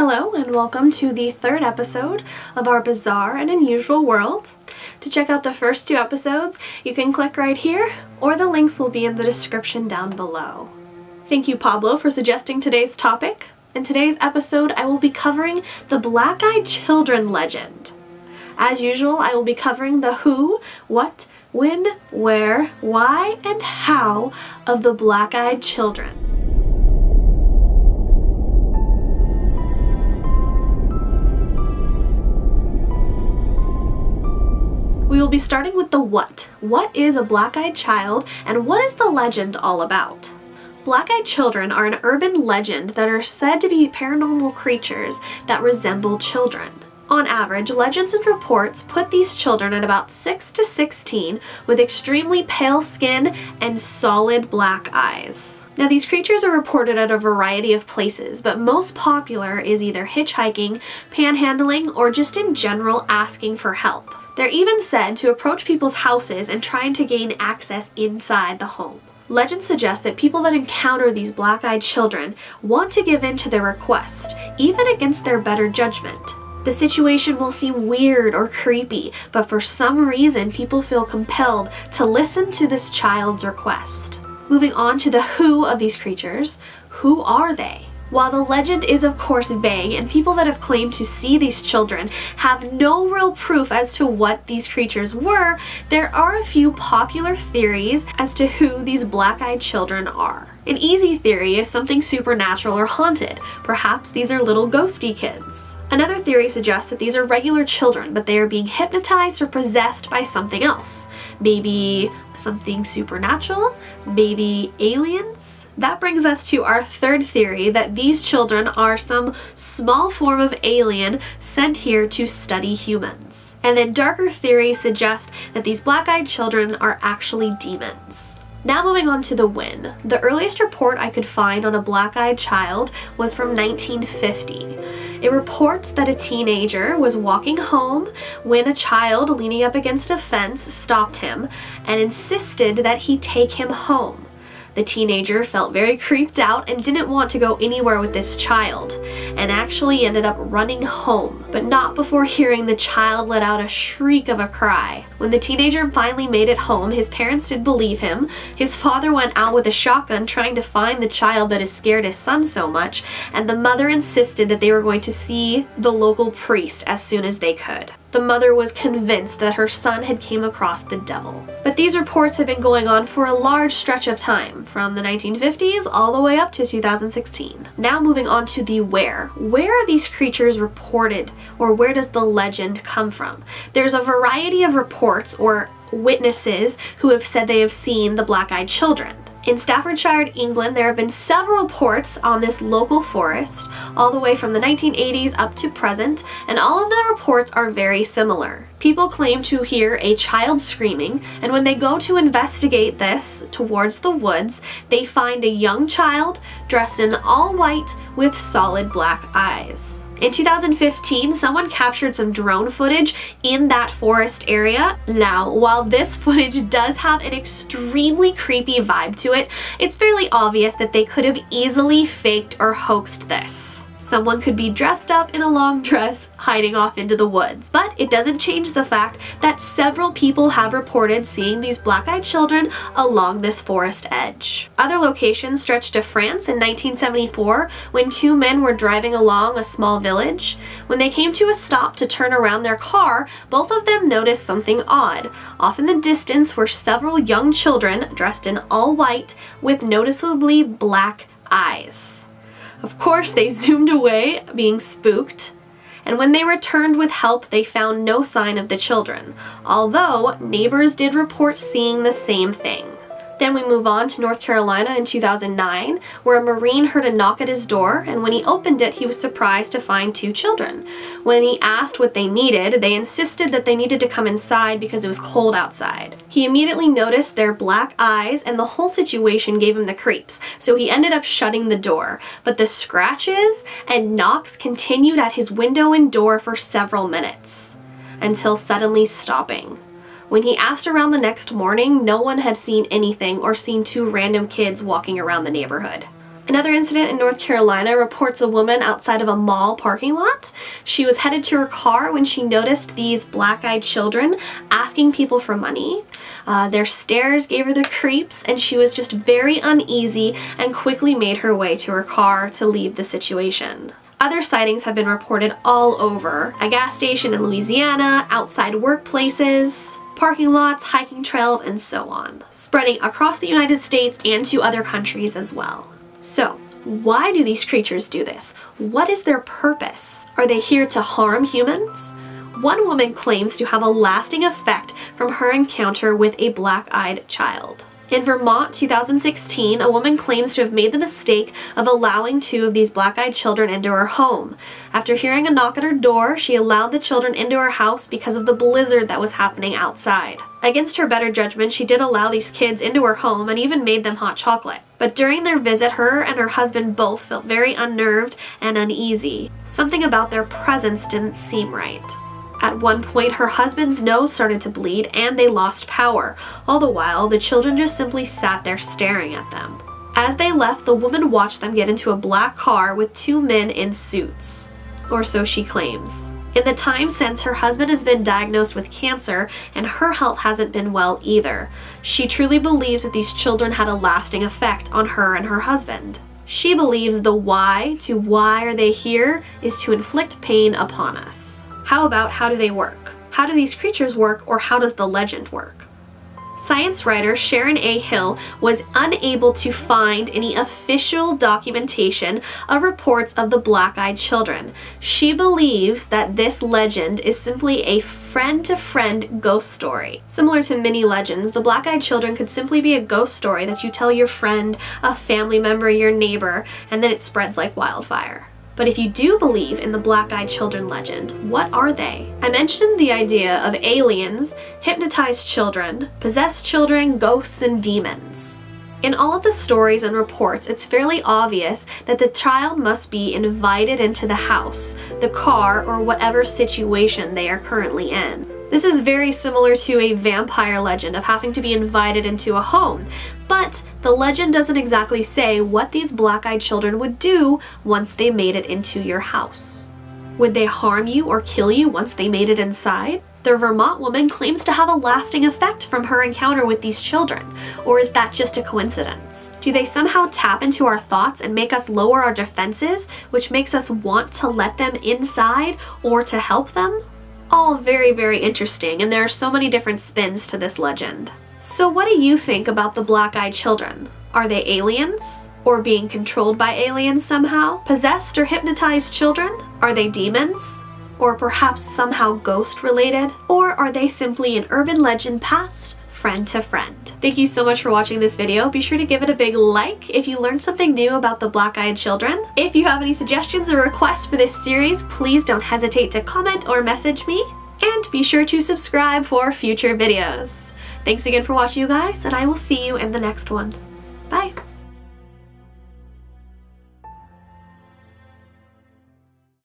Hello and welcome to the third episode of our Bizarre and Unusual World. To check out the first two episodes, you can click right here, or the links will be in the description down below. Thank you, Pablo, for suggesting today's topic. In today's episode, I will be covering the Black-Eyed Children legend. As usual, I will be covering the who, what, when, where, why, and how of the Black-Eyed Children. We will be starting with the what. What is a black-eyed child, and what is the legend all about? Black-eyed children are an urban legend that are said to be paranormal creatures that resemble children. On average, legends and reports put these children at about 6 to 16 with extremely pale skin and solid black eyes. Now, these creatures are reported at a variety of places, but most popular is either hitchhiking, panhandling, or just in general asking for help. They're even said to approach people's houses and trying to gain access inside the home. Legends suggest that people that encounter these black-eyed children want to give in to their request, even against their better judgment. The situation will seem weird or creepy, but for some reason people feel compelled to listen to this child's request. Moving on to the who of these creatures, who are they? While the legend is of course vague and people that have claimed to see these children have no real proof as to what these creatures were, there are a few popular theories as to who these black-eyed children are. An easy theory is something supernatural or haunted. Perhaps these are little ghosty kids. Another theory suggests that these are regular children, but they are being hypnotized or possessed by something else. Maybe something supernatural? Maybe aliens? That brings us to our third theory, that these children are some small form of alien sent here to study humans. And then darker theories suggest that these black-eyed children are actually demons. Now moving on to the when. The earliest report I could find on a black-eyed child was from 1950. It reports that a teenager was walking home when a child leaning up against a fence stopped him and insisted that he take him home. The teenager felt very creeped out and didn't want to go anywhere with this child, and actually ended up running home, but not before hearing the child let out a shriek of a cry. When the teenager finally made it home, his parents did believe him. His father went out with a shotgun trying to find the child that has scared his son so much, and the mother insisted that they were going to see the local priest as soon as they could. The mother was convinced that her son had came across the devil. But these reports have been going on for a large stretch of time, from the 1950s all the way up to 2016. Now moving on to the where. Where are these creatures reported, or where does the legend come from? There's a variety of reports or witnesses who have said they have seen the black-eyed children. In Staffordshire, England, there have been several reports on this local forest, all the way from the 1980s up to present, and all of the reports are very similar. People claim to hear a child screaming, and when they go to investigate this towards the woods, they find a young child dressed in all white with solid black eyes. In 2015, someone captured some drone footage in that forest area. Now, while this footage does have an extremely creepy vibe to it, it's fairly obvious that they could have easily faked or hoaxed this. Someone could be dressed up in a long dress hiding off into the woods. But it doesn't change the fact that several people have reported seeing these black-eyed children along this forest edge. Other locations stretch to France in 1974 when two men were driving along a small village. When they came to a stop to turn around their car, both of them noticed something odd. Off in the distance were several young children dressed in all white with noticeably black eyes. Of course, they zoomed away, being spooked, and when they returned with help, they found no sign of the children, although neighbors did report seeing the same thing. Then we move on to North Carolina in 2009, where a Marine heard a knock at his door, and when he opened it, he was surprised to find two children. When he asked what they needed, they insisted that they needed to come inside because it was cold outside. He immediately noticed their black eyes, and the whole situation gave him the creeps, so he ended up shutting the door. But the scratches and knocks continued at his window and door for several minutes, until suddenly stopping. When he asked around the next morning, no one had seen anything or seen two random kids walking around the neighborhood. Another incident in North Carolina reports a woman outside of a mall parking lot. She was headed to her car when she noticed these black-eyed children asking people for money. Their stares gave her the creeps, and she was just very uneasy and quickly made her way to her car to leave the situation. Other sightings have been reported all over: a gas station in Louisiana, outside workplaces, parking lots, hiking trails, and so on, spreading across the United States and to other countries as well. So, why do these creatures do this? What is their purpose? Are they here to harm humans? One woman claims to have a lasting effect from her encounter with a black-eyed child. In Vermont, 2016, a woman claims to have made the mistake of allowing 2 of these black-eyed children into her home. After hearing a knock at her door, she allowed the children into her house because of the blizzard that was happening outside. Against her better judgment, she did allow these kids into her home and even made them hot chocolate. But during their visit, her and her husband both felt very unnerved and uneasy. Something about their presence didn't seem right. At one point, her husband's nose started to bleed and they lost power. All the while, the children just simply sat there staring at them. As they left, the woman watched them get into a black car with 2 men in suits. Or so she claims. In the time since, her husband has been diagnosed with cancer and her health hasn't been well either. She truly believes that these children had a lasting effect on her and her husband. She believes the why to why are they here is to inflict pain upon us. How about how do they work? How do these creatures work, or how does the legend work? Science writer Sharon A. Hill was unable to find any official documentation of reports of the black-eyed children. She believes that this legend is simply a friend-to-friend ghost story. Similar to many legends, the black-eyed children could simply be a ghost story that you tell your friend, a family member, your neighbor, and then it spreads like wildfire. But if you do believe in the black-eyed children legend, what are they? I mentioned the idea of aliens, hypnotized children, possessed children, ghosts, and demons. In all of the stories and reports, it's fairly obvious that the child must be invited into the house, the car, or whatever situation they are currently in. This is very similar to a vampire legend of having to be invited into a home, but the legend doesn't exactly say what these black-eyed children would do once they made it into your house. Would they harm you or kill you once they made it inside? The Vermont woman claims to have a lasting effect from her encounter with these children, or is that just a coincidence? Do they somehow tap into our thoughts and make us lower our defenses, which makes us want to let them inside or to help them? All very, very interesting, and there are so many different spins to this legend. So what do you think about the black-eyed children? Are they aliens? Or being controlled by aliens somehow? Possessed or hypnotized children? Are they demons? Or perhaps somehow ghost-related? Or are they simply an urban legend passed friend to friend? Thank you so much for watching this video. Be sure to give it a big like if you learned something new about the black-eyed children. If you have any suggestions or requests for this series, please don't hesitate to comment or message me. And be sure to subscribe for future videos. Thanks again for watching, you guys, and I will see you in the next one. Bye!